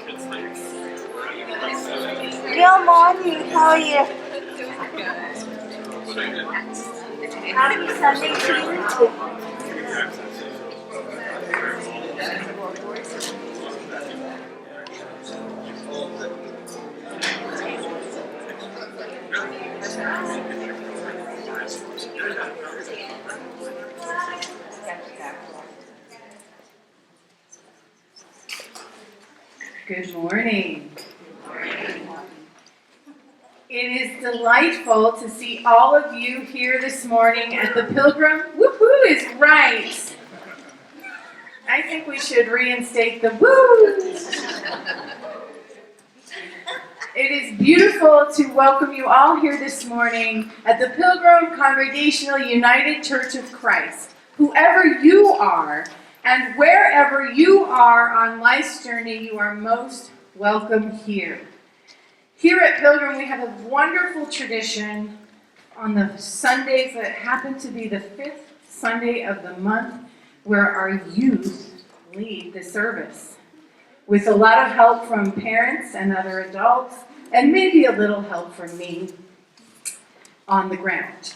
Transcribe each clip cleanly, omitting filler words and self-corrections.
Good morning, how are you? Happy Sunday to you too. Good morning. It is delightful to see all of you here this morning at the Pilgrim. Woohoo is right. I think we should reinstate the woo. It is beautiful to welcome you all here this morning at the Pilgrim Congregational United Church of Christ. Whoever you are and wherever you are on life's journey, you are most welcome here. Here at Pilgrim, we have a wonderful tradition on the Sundays that happen to be the 5th Sunday of the month, where our youth lead the service, with a lot of help from parents and other adults, and maybe a little help from me on the ground.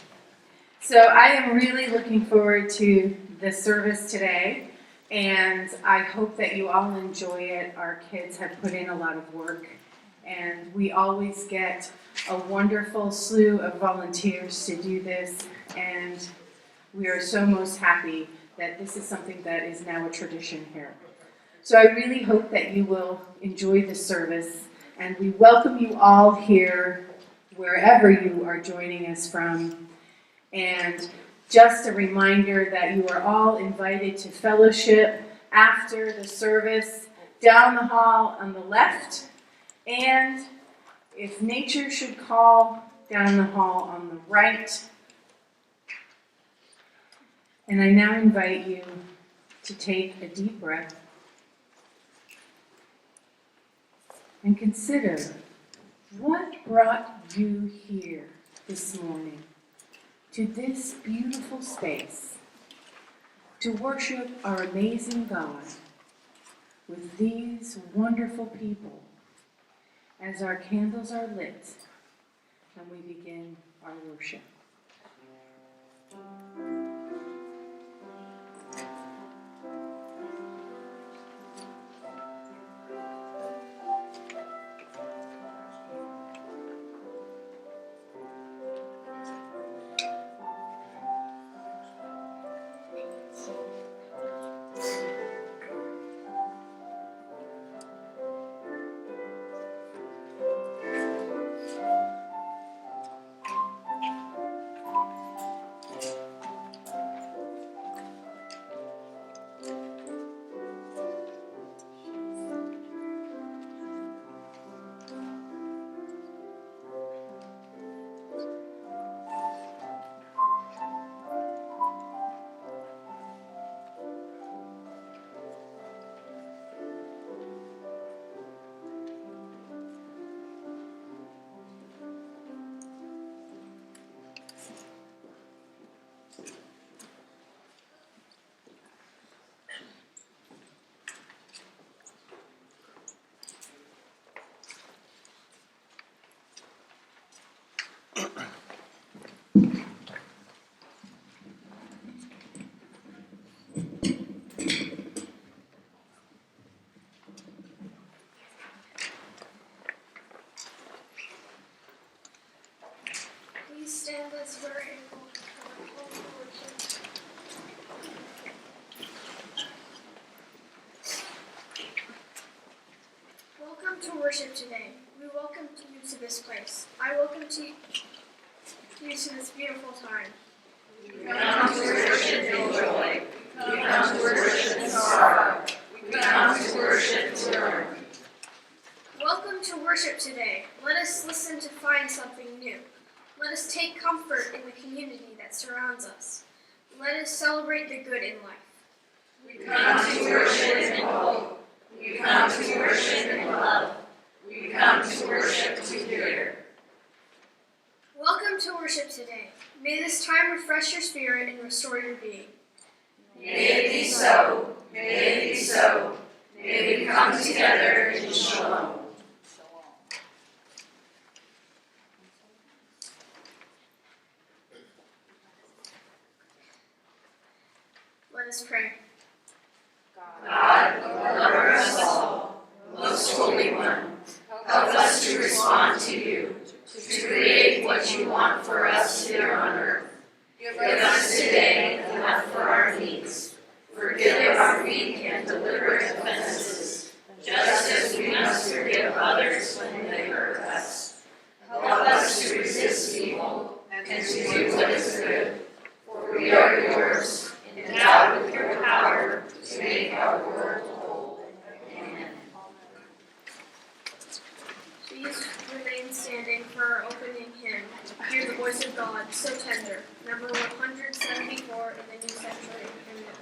So I am really looking forward to the service today, and I hope that you all enjoy it. Our kids have put in a lot of work, and we always get a wonderful slew of volunteers to do this, and we are so most happy that this is something that is now a tradition here. So I really hope that you will enjoy the service, and we welcome you all here wherever you are joining us from. And just a reminder that you are all invited to fellowship after the service down the hall on the left, and if nature should call, down the hall on the right. And I now invite you to take a deep breath and consider what brought you here this morning to this beautiful space to worship our amazing God with these wonderful people as our candles are lit and we begin our worship. Stand as we're able to worship. Welcome to worship today. We welcome you to this place. I welcome you to this beautiful time. We come to worship in joy. We come to worship in sorrow. We come to worship to learn. Welcome to worship today. Let us listen to find something new. Let us take comfort in the community that surrounds us. Let us celebrate the good in life. We come to worship in hope. We come to worship in love. We come to worship together. Welcome to worship today. May this time refresh your spirit and restore your being. May it be so. May it be so. May we come come together in shalom. Let us pray. God, lover of us all, most holy one, help us to respond to you, to create what you want for us here on earth. Give us today enough for our needs. Forgive our weak and deliberate offenses, just as we must forgive others when they hurt us. Help us to resist evil and to do what is good, for we are yours, endowed with your power to make our world whole. Amen. Please remain standing for our opening hymn, Hear the Voice of God, So Tender, number 174 in the New Century Hymnal.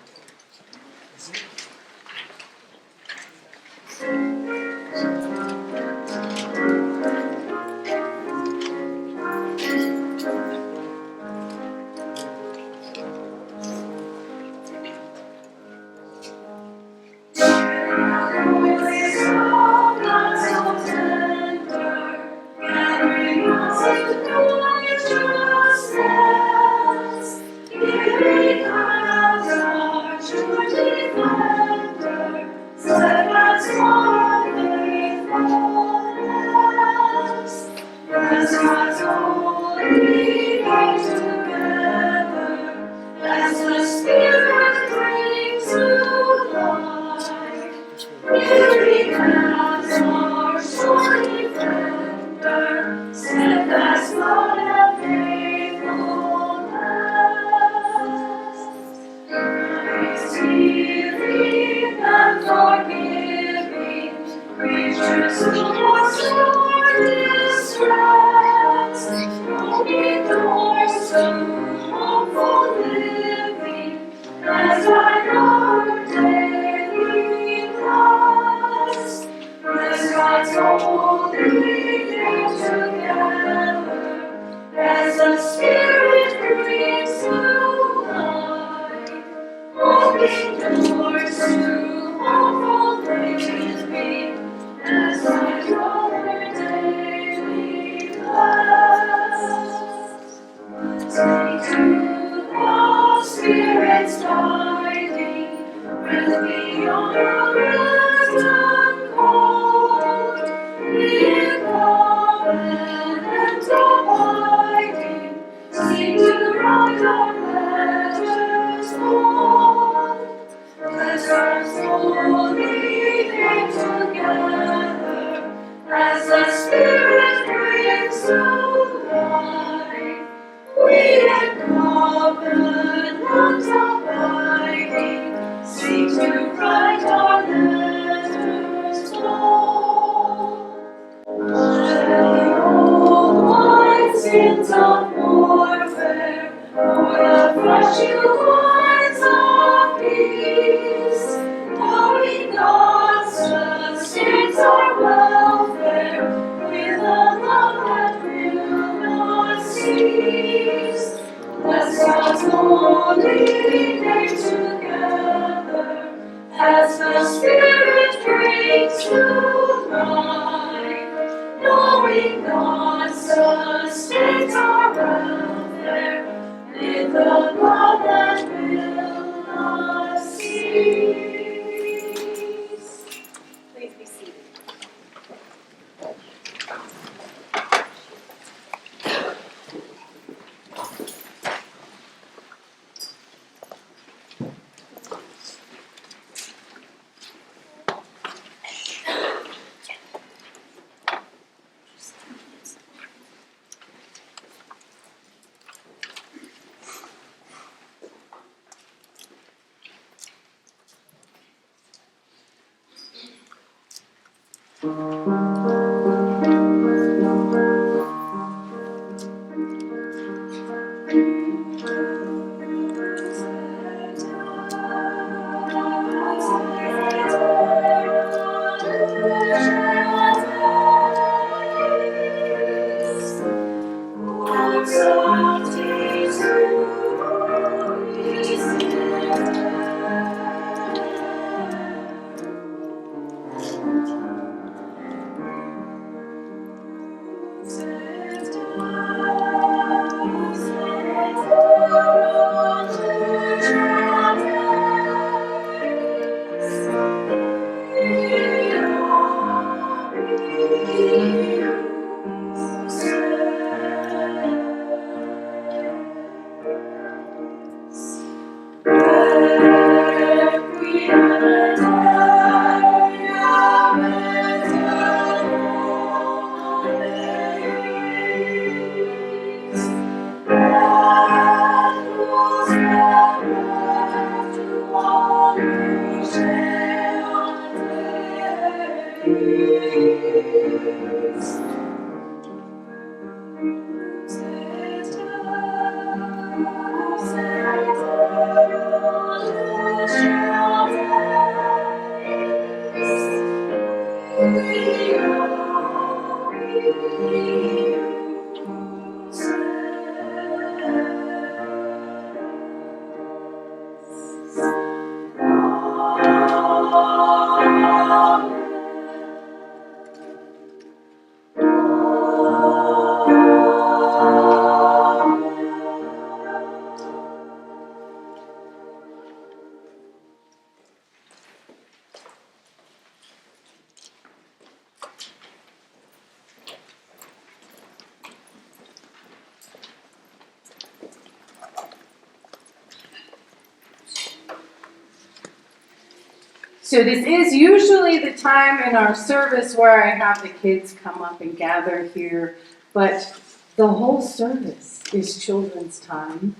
So this is usually the time in our service where I have the kids come up and gather here, but the whole service is children's time.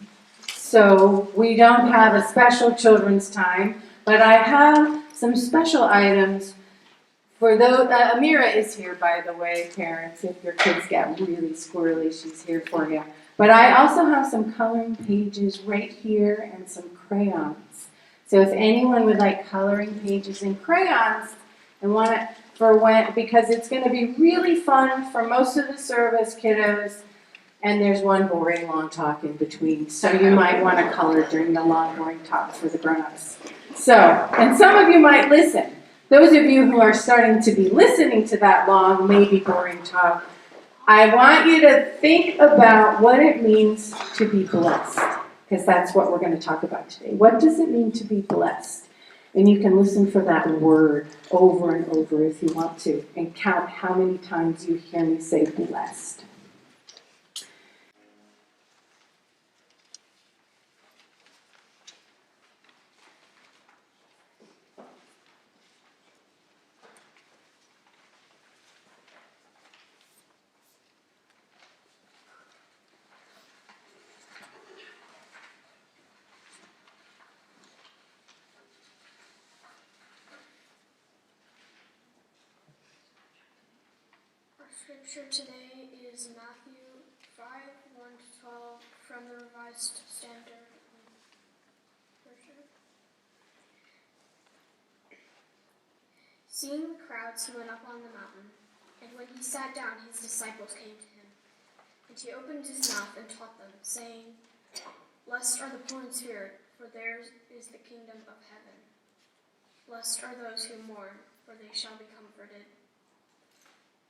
So we don't have a special children's time, but I have some special items for those. Amira is here, by the way, parents. If your kids get really squirrely, she's here for you. But I also have some coloring pages right here and some crayons. So if anyone would like coloring pages and crayons and want it for when, because it's going to be really fun for most of the service, kiddos, and there's one boring long talk in between. So you might want to color during the long boring talk for the grown-ups. So, and some of you might listen. Those of you who are starting to be listening to that long, maybe boring talk, I want you to think about what it means to be blessed, because that's what we're going to talk about today. What does it mean to be blessed? And you can listen for that word over and over if you want to, and count how many times you hear me say blessed. Scripture today is Matthew 5:1-12 from the Revised Standard Version. Seeing the crowds, he went up on the mountain, and when he sat down, his disciples came to him. And he opened his mouth and taught them, saying, Blessed are the poor in spirit, for theirs is the kingdom of heaven. Blessed are those who mourn, for they shall be comforted.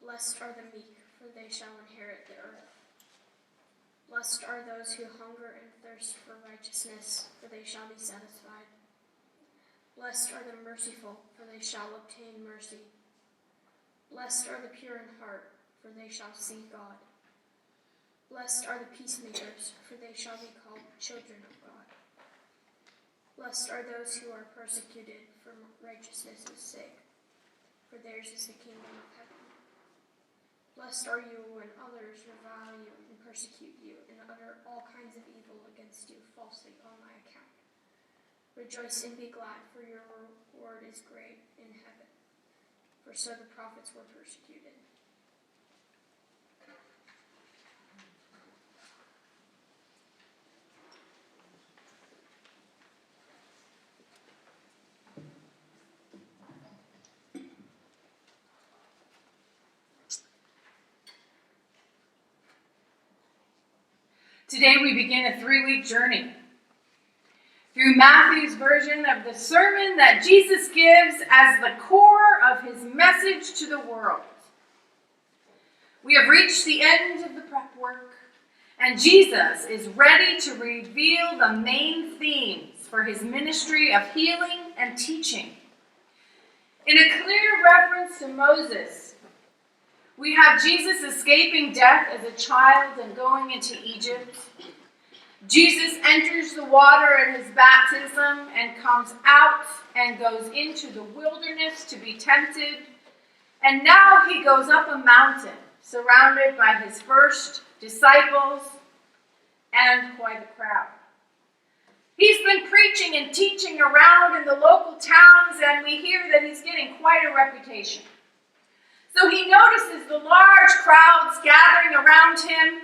Blessed are the meek, for they shall inherit the earth. Blessed are those who hunger and thirst for righteousness, for they shall be satisfied. Blessed are the merciful, for they shall obtain mercy. Blessed are the pure in heart, for they shall see God. Blessed are the peacemakers, for they shall be called children of God. Blessed are those who are persecuted for righteousness' sake, for theirs is the kingdom of heaven. Blessed are you when others revile you and persecute you and utter all kinds of evil against you falsely on my account. Rejoice and be glad, for your reward is great in heaven, for so the prophets were persecuted. Today we begin a 3-week journey through Matthew's version of the sermon that Jesus gives as the core of his message to the world. We have reached the end of the prep work, and Jesus is ready to reveal the main themes for his ministry of healing and teaching. In a clear reference to Moses, we have Jesus escaping death as a child and going into Egypt. Jesus enters the water at his baptism and comes out and goes into the wilderness to be tempted. And now he goes up a mountain, surrounded by his first disciples and quite a crowd. He's been preaching and teaching around in the local towns, and we hear that he's getting quite a reputation. So he notices the large crowds gathering around him,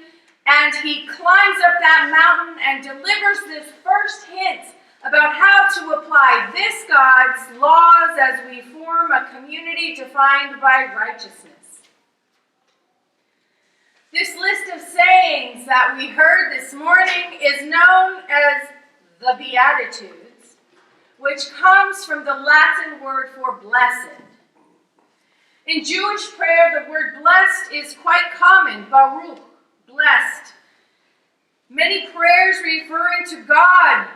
and he climbs up that mountain and delivers this first hint about how to apply this God's laws as we form a community defined by righteousness. This list of sayings that we heard this morning is known as the Beatitudes, which comes from the Latin word for blessed. In Jewish prayer, the word blessed is quite common, baruch, blessed. Many prayers referring to God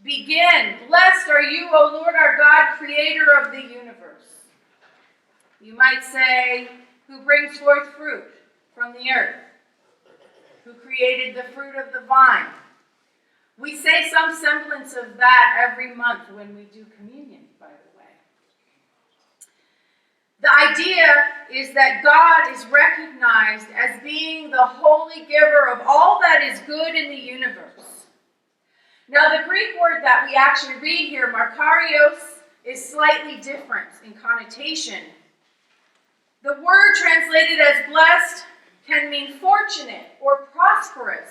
begin, blessed are you, O Lord our God, creator of the universe. You might say, who brings forth fruit from the earth, who created the fruit of the vine. We say some semblance of that every month when we do communion, by the way. The idea is that God is recognized as being the holy giver of all that is good in the universe. Now, the Greek word that we actually read here, makarios, is slightly different in connotation. The word translated as blessed can mean fortunate or prosperous.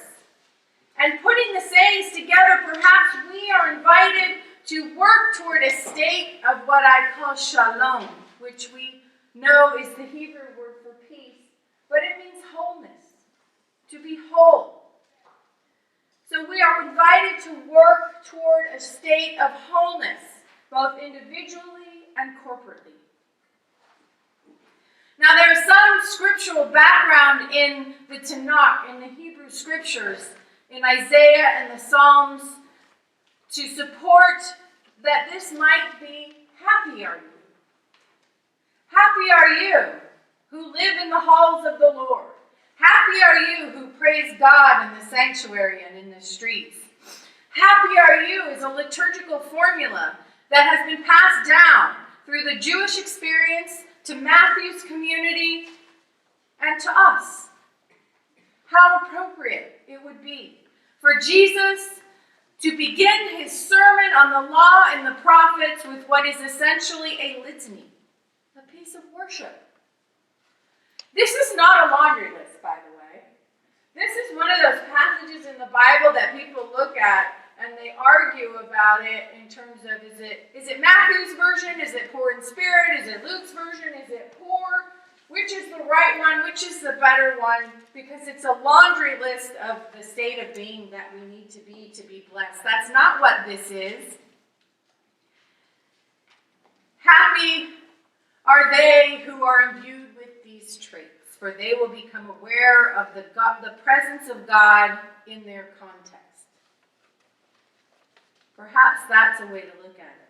And putting the sayings together, perhaps we are invited to work toward a state of what I call shalom, which we know is the Hebrew word for peace, but it means wholeness, to be whole. So we are invited to work toward a state of wholeness, both individually and corporately. Now, there is some scriptural background in the Tanakh, in the Hebrew scriptures, in Isaiah and the Psalms, to support that this might be, happy are you. Happy are you who live in the halls of the Lord. Happy are you who praise God in the sanctuary and in the streets. Happy are you is a liturgical formula that has been passed down through the Jewish experience to Matthew's community and to us. How appropriate it would be for Jesus to begin his sermon on the law and the prophets with what is essentially a litany, a piece of worship. This is not a laundry list, by the way. This is one of those passages in the Bible that people look at and they argue about it in terms of, is it Matthew's version? Is it poor in spirit? Is it Luke's version? Is it poor? Which is the right one? Which is the better one? Because it's a laundry list of the state of being that we need to be blessed. That's not what this is. Happy are they who are imbued with these traits, for they will become aware of the presence of God in their context. Perhaps that's a way to look at it.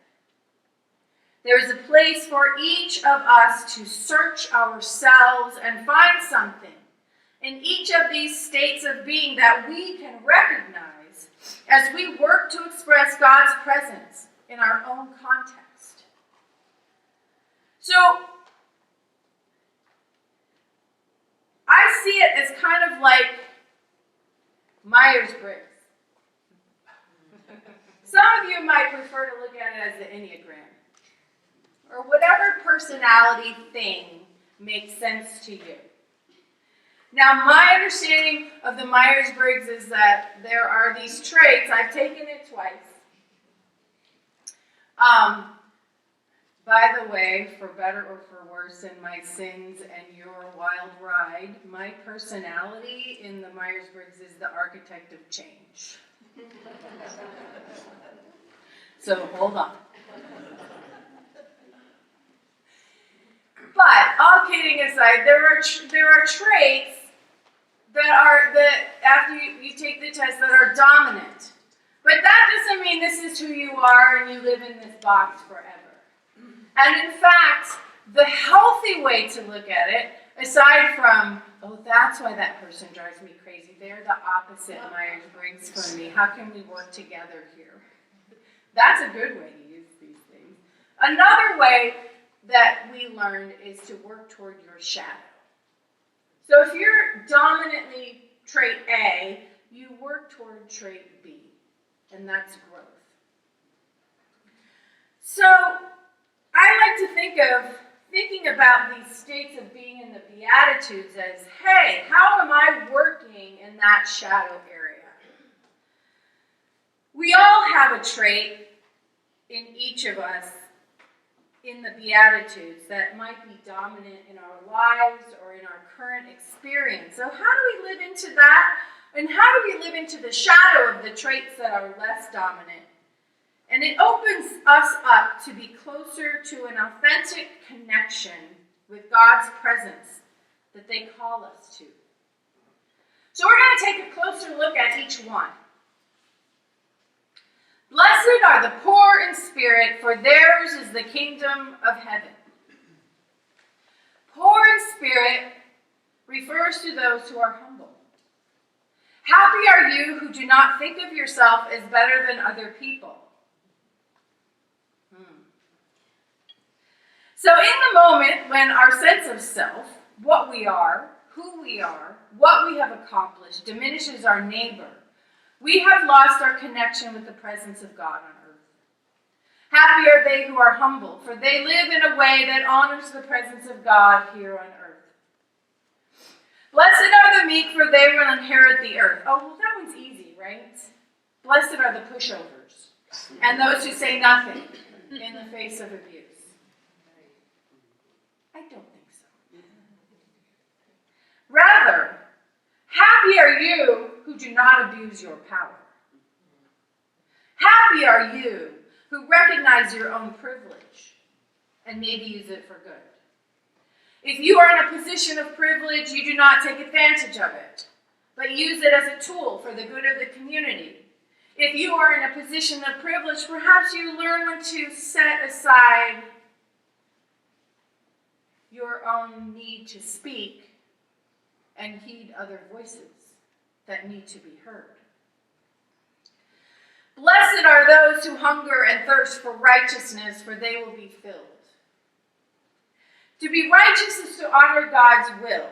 There is a place for each of us to search ourselves and find something in each of these states of being that we can recognize as we work to express God's presence in our own context. So, I see it as kind of like Myers-Briggs. Some of you might prefer to look at it as the Enneagram, or whatever personality thing makes sense to you. Now, my understanding of the Myers-Briggs is that there are these traits. I've taken it twice. By the way, for better or for worse, in my sins and your wild ride, my personality in the Myers-Briggs is the architect of change. So hold on. kidding aside, there are traits that after you take the test that are dominant. But that doesn't mean this is who you are and you live in this box forever. And in fact, the healthy way to look at it, aside from, oh, that's why that person drives me crazy. They're the opposite Myers-Briggs for me. How can we work together here? That's a good way to use these things. Another way that we learned is to work toward your shadow. So if you're dominantly trait A, you work toward trait B, and that's growth. So I like to thinking about these states of being in the Beatitudes as, hey, how am I working in that shadow area? We all have a trait in each of us in the Beatitudes that might be dominant in our lives or in our current experience. So how do we live into that? And how do we live into the shadow of the traits that are less dominant? And it opens us up to be closer to an authentic connection with God's presence that they call us to. So we're going to take a closer look at each one. Blessed are the poor in spirit, for theirs is the kingdom of heaven. Poor in spirit refers to those who are humble. Happy are you who do not think of yourself as better than other people. So in the moment when our sense of self, what we are, who we are, what we have accomplished, diminishes our neighbor, we have lost our connection with the presence of God on earth. Happy are they who are humble, for they live in a way that honors the presence of God here on earth. Blessed are the meek, for they will inherit the earth. Oh, well, that one's easy, right? Blessed are the pushovers and those who say nothing in the face of abuse. I don't think so. Rather, happy are you who do not abuse your power. Happy are you who recognize your own privilege and maybe use it for good. If you are in a position of privilege, you do not take advantage of it, but use it as a tool for the good of the community. If you are in a position of privilege, perhaps you learn when to set aside your own need to speak and heed other voices that need to be heard. Blessed are those who hunger and thirst for righteousness, for they will be filled. To be righteous is to honor God's will,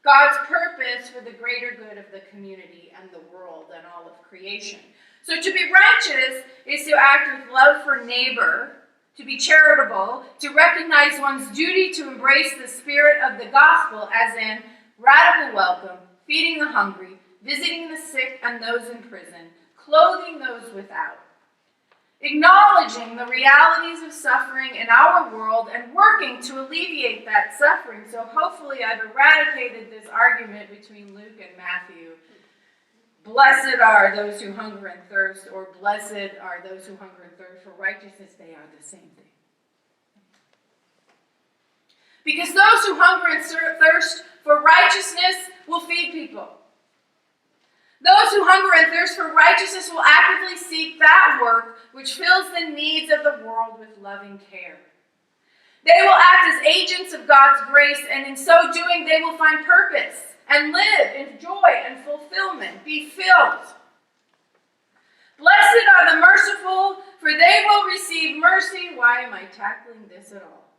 God's purpose for the greater good of the community and the world and all of creation. So to be righteous is to act with love for neighbor, to be charitable, to recognize one's duty to embrace the spirit of the gospel, as in radical welcome, feeding the hungry, visiting the sick and those in prison, clothing those without, acknowledging the realities of suffering in our world and working to alleviate that suffering. So hopefully I've eradicated this argument between Luke and Matthew. Blessed are those who hunger and thirst, or blessed are those who hunger and thirst for righteousness. They are the same thing. Because those who hunger and thirst for righteousness will feed people. Those who hunger and thirst for righteousness will actively seek that work which fills the needs of the world with loving care. They will act as agents of God's grace, and in so doing, they will find purpose and live in joy and fulfillment. Be filled. Blessed are the merciful, for they will receive mercy. Why am I tackling this at all?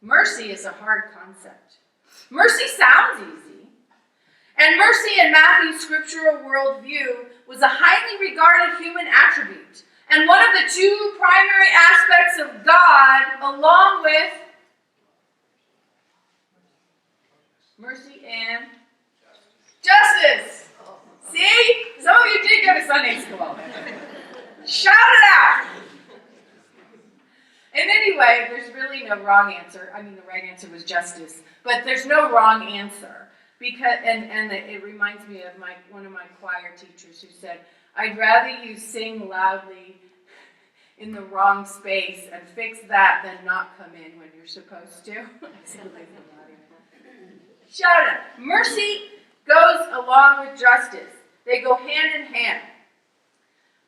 Mercy is a hard concept. Mercy sounds easy. And mercy in Matthew's scriptural worldview was a highly regarded human attribute, and one of the two primary aspects of God, along with mercy and justice. See? Some of you did go to Sunday school. Shout it out. And anyway, there's really no wrong answer. I mean, the right answer was justice, but there's no wrong answer. Because it reminds me of one of my choir teachers who said, I'd rather you sing loudly in the wrong space and fix that than not come in when you're supposed to. Shout out. Mercy goes along with justice. They go hand in hand.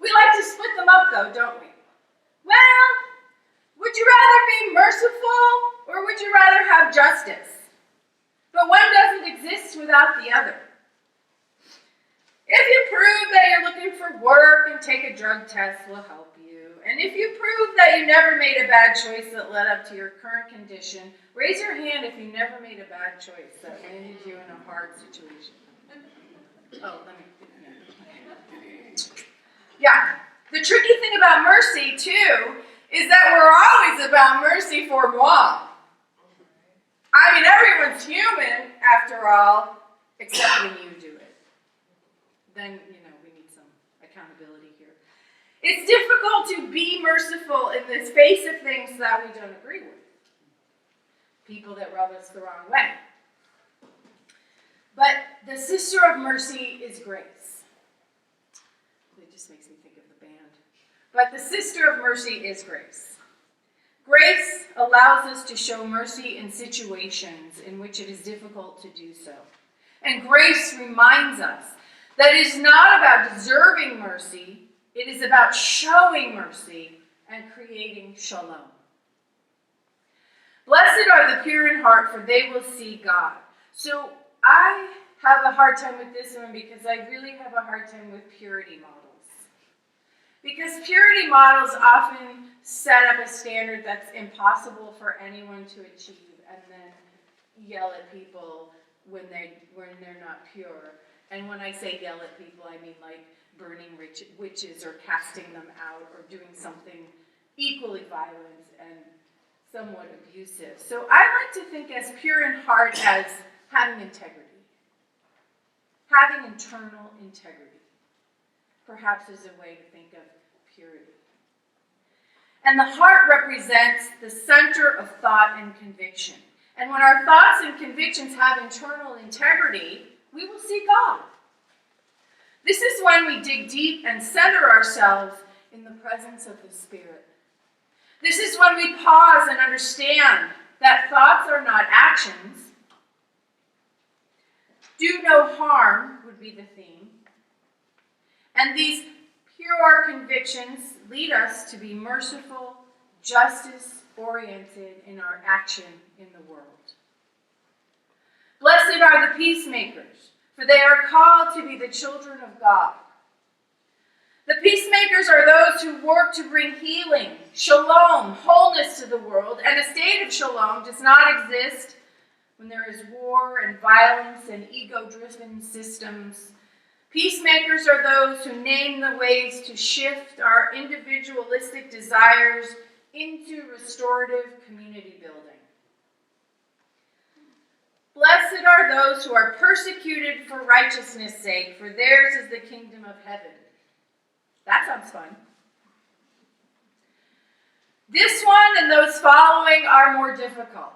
We like to split them up though, don't we? Well, would you rather be merciful or would you rather have justice? But one doesn't exist without the other. If you prove that you're looking for work and take a drug test, we'll help you. And if you prove that you never made a bad choice that led up to your current condition, raise your hand if you never made a bad choice that landed you in a hard situation. Oh, let me. Yeah. The tricky thing about mercy, too, is that we're always about mercy for moi. I mean, everyone's human, after all, except when you do it. Then, we need some accountability here. It's difficult to be merciful in the face of things that we don't agree with. People that rub us the wrong way. But the sister of mercy is grace. It just makes me think of the band. But the sister of mercy is grace. Grace allows us to show mercy in situations in which it is difficult to do so. And grace reminds us that it is not about deserving mercy, it is about showing mercy and creating shalom. Blessed are the pure in heart, for they will see God. So I have a hard time with this one because I really have a hard time with purity models. Because purity models often set up a standard that's impossible for anyone to achieve and then yell at people when they're not pure. And when I say yell at people, I mean like burning witches or casting them out or doing something equally violent and somewhat abusive. So I like to think as pure in heart as having integrity. Having internal integrity. Perhaps is a way to think of purity. And the heart represents the center of thought and conviction. And when our thoughts and convictions have internal integrity, we will see God. This is when we dig deep and center ourselves in the presence of the Spirit. This is when we pause and understand that thoughts are not actions. Do no harm would be the theme. And these pure convictions lead us to be merciful, justice-oriented in our action in the world. Blessed are the peacemakers, for they are called to be the children of God. The peacemakers are those who work to bring healing, shalom, wholeness to the world, and a state of shalom does not exist when there is war and violence and ego-driven systems. Peacemakers are those who name the ways to shift our individualistic desires into restorative community building. Blessed are those who are persecuted for righteousness' sake, for theirs is the kingdom of heaven. That sounds fun. This one and those following are more difficult.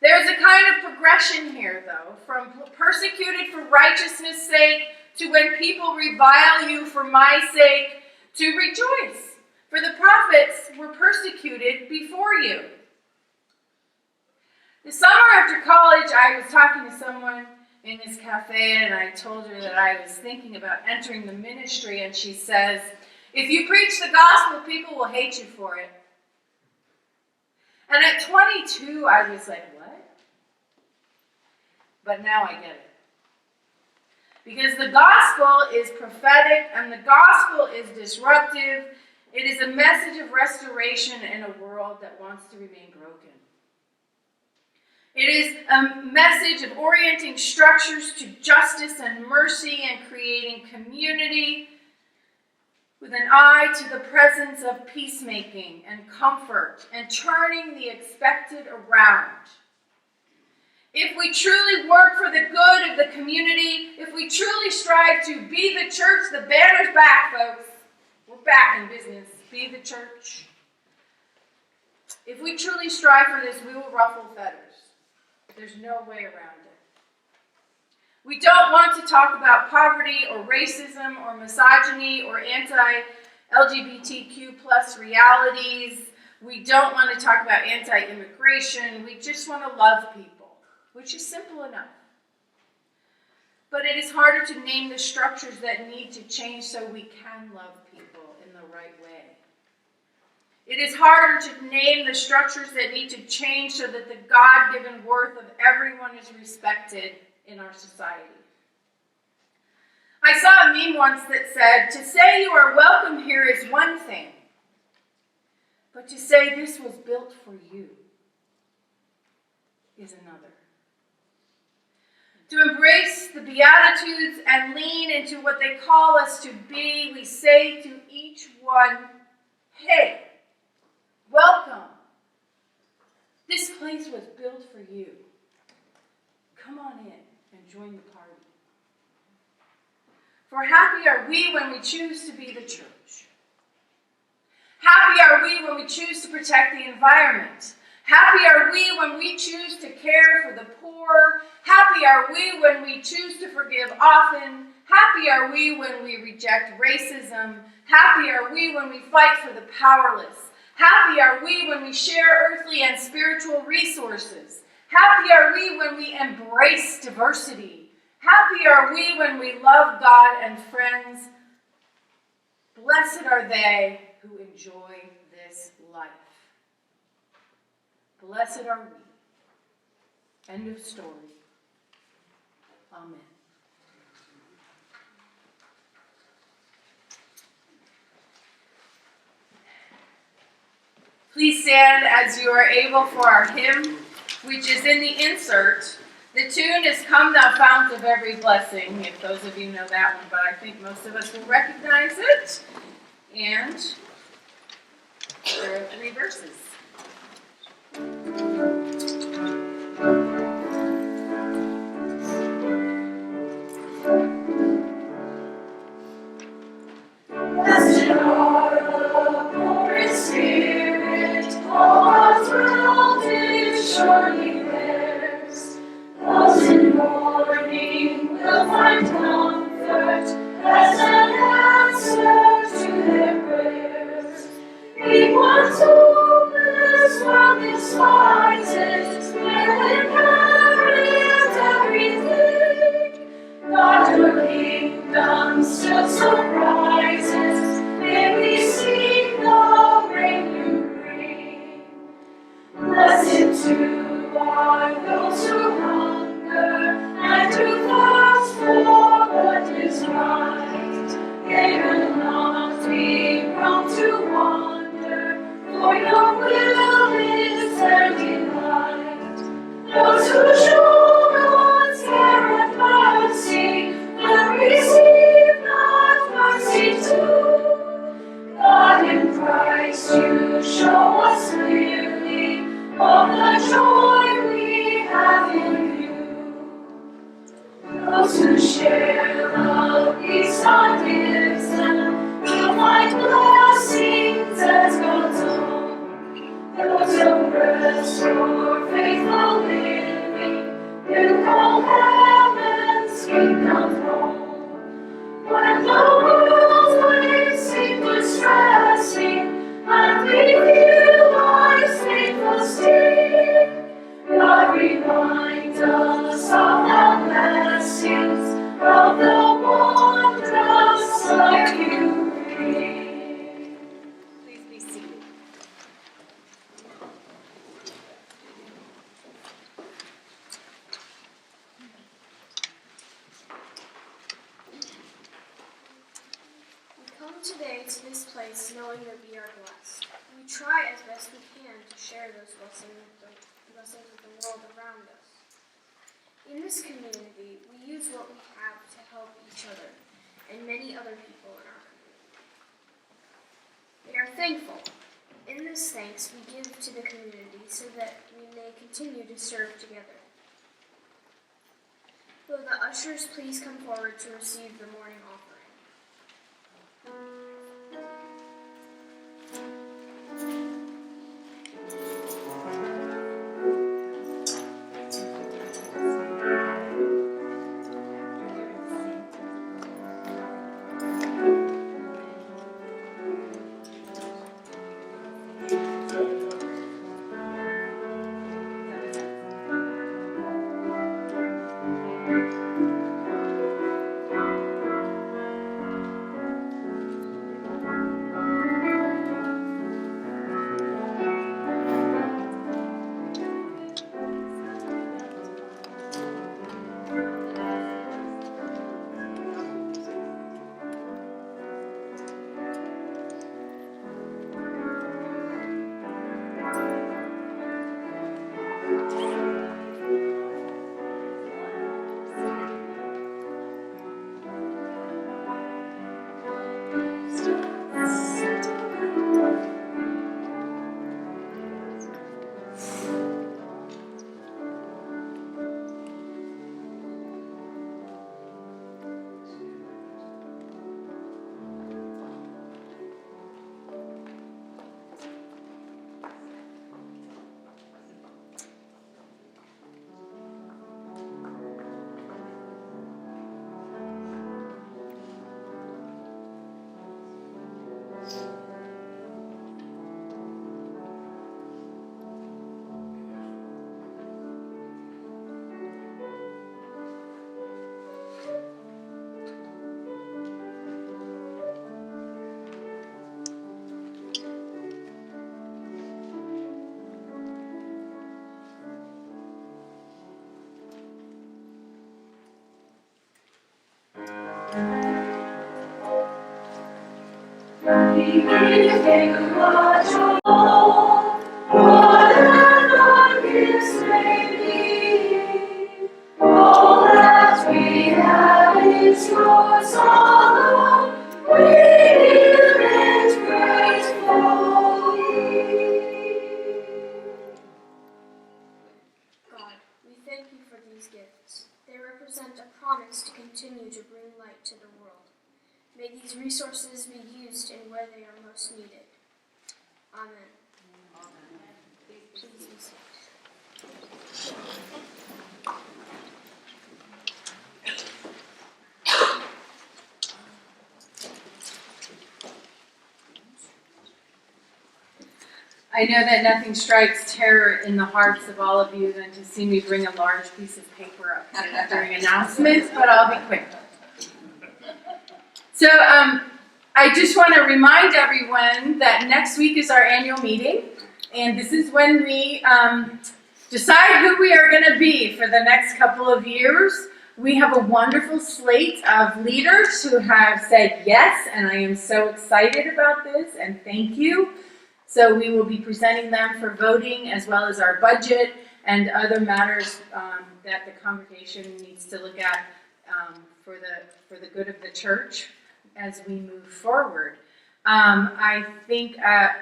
There's a kind of progression here, though, from persecuted for righteousness' sake to when people revile you for my sake to rejoice. For the prophets were persecuted before you. The summer after college, I was talking to someone in this cafe, and I told her that I was thinking about entering the ministry, and she says, if you preach the gospel, people will hate you for it. And at 22, I was like, what? But now I get it. Because the gospel is prophetic, and the gospel is disruptive. It is a message of restoration in a world that wants to remain broken. It is a message of orienting structures to justice and mercy and creating community with an eye to the presence of peacemaking and comfort and turning the expected around. If we truly work for the good of the community, if we truly strive to be the church, the banner's back, folks. We're back in business. Be the church. If we truly strive for this, we will ruffle feathers. There's no way around it. We don't want to talk about poverty or racism or misogyny or LGBTQ plus realities. We don't want to talk about anti-immigration. We just want to love people, which is simple enough. But it is harder to name the structures that need to change so we can love people in the right way. It is harder to name the structures that need to change so that the God-given worth of everyone is respected in our society. I saw a meme once that said, to say you are welcome here is one thing, but to say this was built for you is another. To embrace the Beatitudes and lean into what they call us to be, we say to each one, hey, welcome. This place was built for you. Come on in and join the party. For happy are we when we choose to be the church. Happy are we when we choose to protect the environment. Happy are we when we choose to care for the poor. Happy are we when we choose to forgive often. Happy are we when we reject racism. Happy are we when we fight for the powerless. Happy are we when we share earthly and spiritual resources. Happy are we when we embrace diversity. Happy are we when we love God and friends. Blessed are they who enjoy this life. Blessed are we. End of story. Amen. Please stand as you are able for our hymn, which is in the insert. The tune is Come Thou Fount of Every Blessing, if those of you know that one, but I think most of us will recognize it. And there are 3 verses. Blessed are the poor in spirit, God's world is surely theirs. Those in mourning will find comfort as an answer to their prayers. Be one's hopeless world despises, will inherit everything. God, your kingdom still surprises, may we seek the rain you bring. Blessed too are those who hunger and who thirst for what is right. They will not be prone to wander, for your will is their delight. Those who show God's care and mercy will receive that mercy too. God in Christ, you show us clearly of the joy we have in you. Those who share the peace God gives them will find blessings as God's own. Those who rest for faithful living will call heaven's kingdom home. When the world's waves seem distressing and we feel life's painful sting, God reminds us of the blessings of the wondrous life you bring. Please be seated. We come today to this place knowing that we are blessed. We try as best we can to share those blessings with the world around us. In this community, we use what we have to help each other and many other people in our community. We are thankful. In this thanks, we give to the community so that we may continue to serve together. Will the ushers please come forward to receive the morning offering? we think much all, whatever our gifts may be. All that we have is yours alone. We give it gratefully. God, we thank you for these gifts. They represent a promise to continue to bring light to the world. May these resources be used in where they are most needed. Amen. Please be seated. I know that nothing strikes terror in the hearts of all of you than to see me bring a large piece of paper up here during announcements, but I'll be quick. So I just want to remind everyone that next week is our annual meeting, and this is when we decide who we are going to be for the next couple of years. We have a wonderful slate of leaders who have said yes, and I am so excited about this, and thank you. So we will be presenting them for voting, as well as our budget and other matters that the congregation needs to look at for the good of the church as we move forward. I think,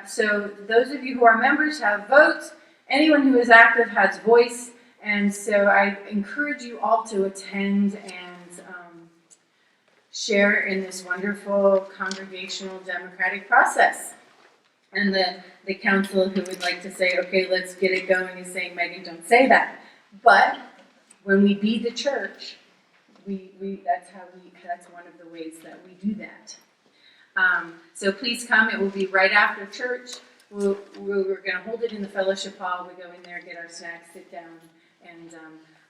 so those of you who are members have votes. Anyone who is active has voice. And so I encourage you all to attend and share in this wonderful congregational democratic process. And the council who would like to say, okay, let's get it going, is saying, Megan, don't say that. But when we be the church, that's one of the ways that we do that. So please come. It will be right after church. We're going to hold it in the fellowship hall. We go in there, get our snacks, sit down, and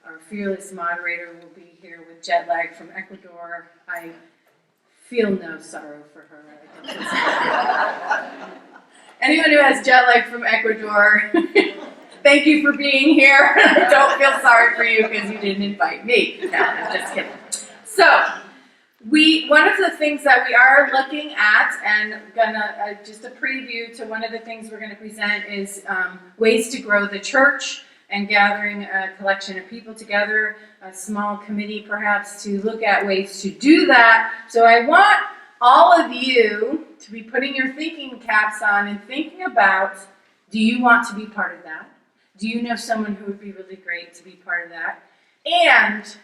our fearless moderator will be here with jet lag from Ecuador. I feel no sorrow for her. Anyone who has jet lag from Ecuador, thank you for being here. I don't feel sorry for you because you didn't invite me. No, I'm just kidding. So, one of the things that we are looking at, and gonna just a preview to one of the things we're going to present is ways to grow the church and gathering a collection of people together, a small committee perhaps, to look at ways to do that. So I want all of you to be putting your thinking caps on and thinking about, do you want to be part of that? Do you know someone who would be really great to be part of that? And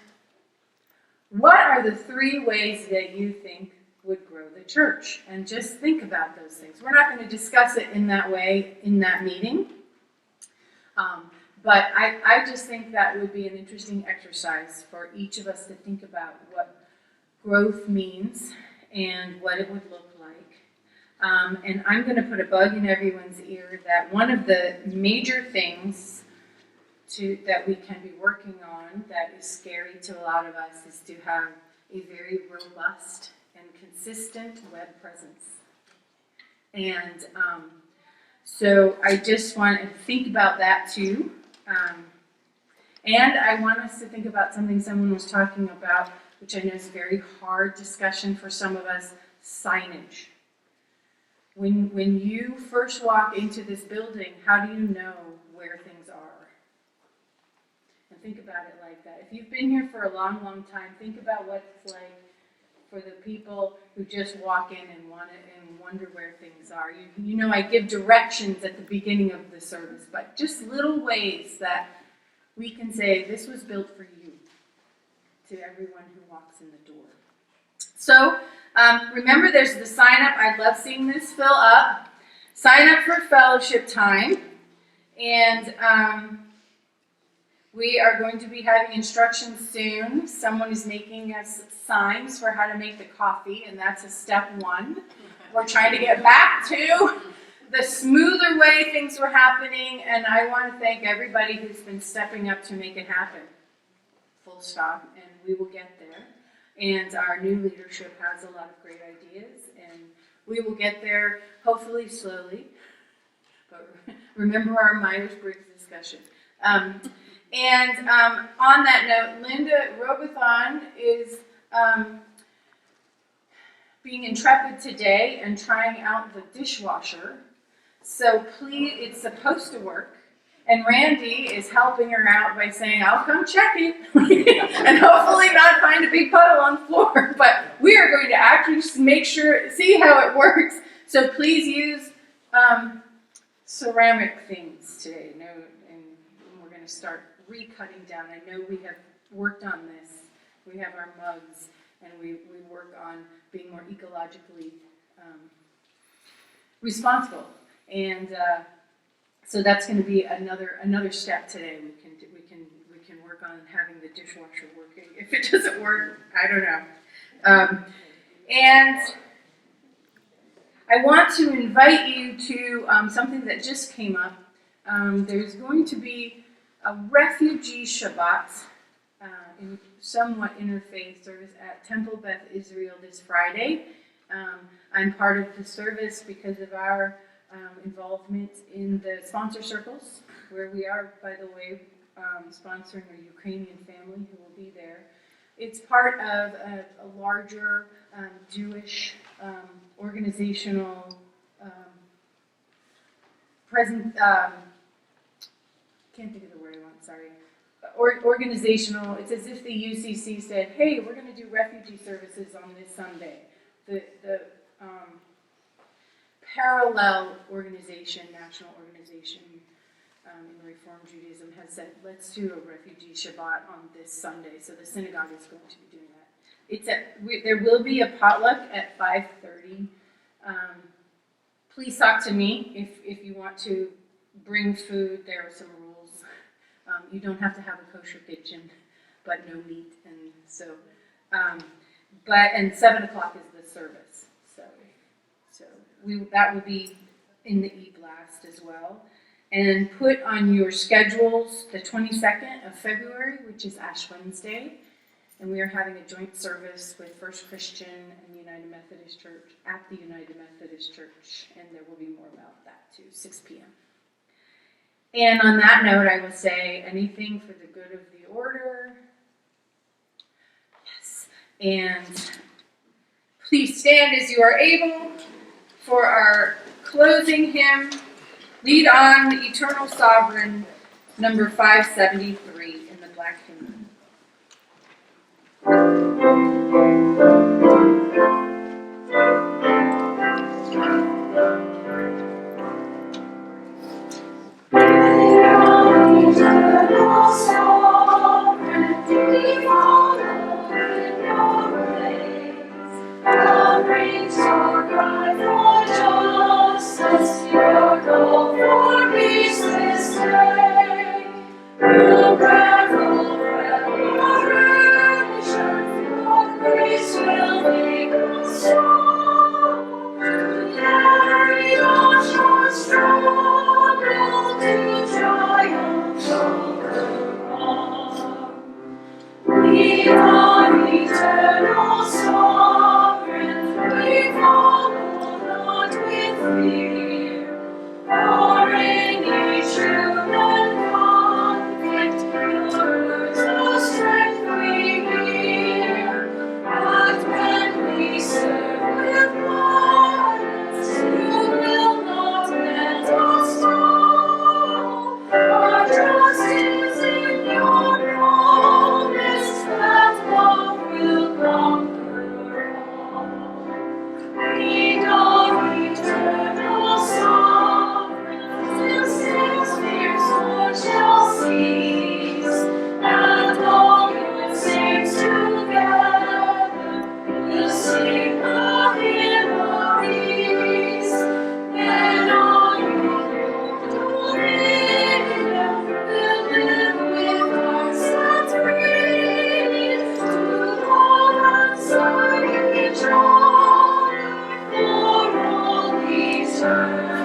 what are the 3 ways that you think would grow the church? And just think about those things. We're not going to discuss it in that way in that meeting. But I just think that would be an interesting exercise for each of us to think about what growth means and what it would look like. And I'm going to put a bug in everyone's ear that one of the major things that we can be working on that is scary to a lot of us is to have a very robust and consistent web presence. And so I just want to think about that too. And I want us to think about something someone was talking about, which I know is a very hard discussion for some of us, signage. When you first walk into this building, how do you know where things are? And think about it like that. If you've been here for a long, long time, think about what it's like for the people who just walk in and wonder where things are. You know, I give directions at the beginning of the service, but just little ways that we can say, this was built for you, to everyone who walks in the door. So, remember there's the sign up. I love seeing this fill up. Sign up for fellowship time. And we are going to be having instructions soon. Someone is making us signs for how to make the coffee, and that's a step 1. We're trying to get back to the smoother way things were happening, and I want to thank everybody who's been stepping up to make it happen. Full stop, and we will get there. And our new leadership has a lot of great ideas, and we will get there hopefully slowly. But remember our Myers-Briggs discussion. On that note, Linda Robothon is being intrepid today and trying out the dishwasher. So please, it's supposed to work. And Randy is helping her out by saying, I'll come check it. And hopefully not find a big puddle on the floor. But we are going to actually see how it works. So please use ceramic things today. And we're going to start recutting down. I know we have worked on this. We have our mugs, and we work on being more ecologically responsible. And so that's going to be another step today. We can work on having the dishwasher working. If it doesn't work, I don't know. And I want to invite you to something that just came up. There's going to be a refugee Shabbat in somewhat interfaith service at Temple Beth Israel this Friday. I'm part of the service because of our involvement in the sponsor circles, where we are, by the way, sponsoring a Ukrainian family who will be there. It's part of a larger Jewish organizational can't think of the word I want, sorry. Organizational, it's as if the UCC said, hey, we're going to do refugee services on this Sunday. The parallel organization, national organization in Reform Judaism has said, let's do a refugee Shabbat on this Sunday. So the synagogue is going to be doing that. There will be a potluck at 5:30. Please talk to me if you want to bring food. There are some rules. You don't have to have a kosher kitchen, but no meat, and so. And 7 o'clock is the service. So that will be in the e-blast as well. And put on your schedules the 22nd of February, which is Ash Wednesday. And we are having a joint service with First Christian and United Methodist Church at the United Methodist Church. And there will be more about that too, 6 p.m. And on that note, I will say anything for the good of the order. Yes. And please stand as you are able for our closing hymn, Lead On, Eternal Sovereign, number 573 in the Black Hymn. Eternal Sovereign, we follow in your ways. Thou brings your cry for justice, your call for peace this day. Through prayerful preparation, your grace will make us strong. To carry on your struggle to triumph over all. We are eternal sovereign, we follow not with fear. For in each human conflict, your words of strength we hear. But when we serve with violence, you will not let us fall. Our trust is in your promise that love will conquer all. Lead on, eternal sovereign, till sin's fierce sword shall cease, and all your saints together will sing a hymn of peace. Then all your dominion will live with hearts that breathe to love and serve each other for all eternity.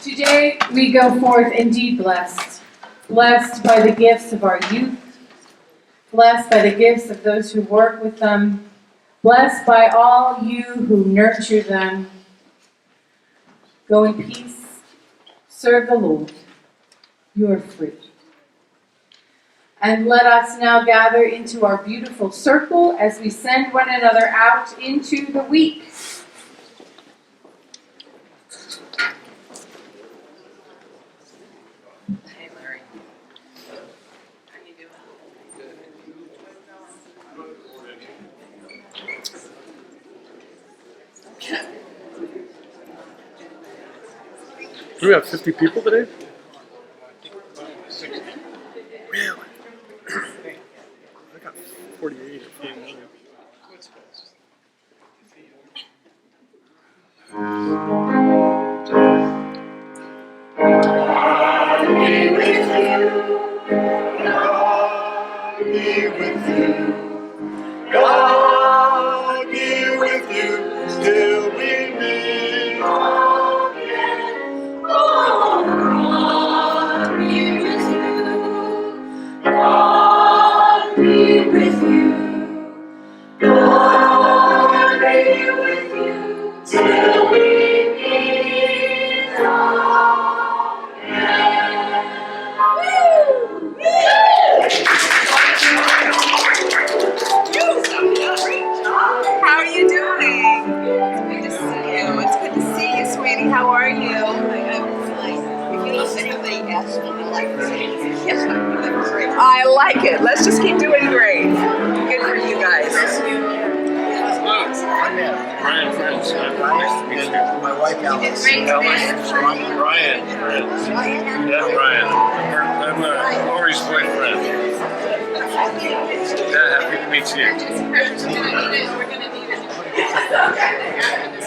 Today we go forth indeed blessed, blessed by the gifts of our youth, blessed by the gifts of those who work with them, blessed by all you who nurture them. Go in peace, serve the Lord. You are free. And let us now gather into our beautiful circle as we send one another out into the week. Hey Larry, how you doing? Do we have 50 people today? Really? I got 48 or 49. Be with you. God be with you. God be with you till we meet again. Oh, God be with you. God be with you. God be with you till we meet How are you doing? Good to see you. It's good to see you, sweetie. How are you? If you listen to anybody ask me, I like to say, yes, I'm doing great. I like it. Let's just keep doing great. Good for you guys. Brian Prince. Nice to meet you. My wife, Alice. I'm Brian Prince. Yeah, Brian. I'm Lori's boyfriend. Yeah, happy to meet you. We're gonna need it.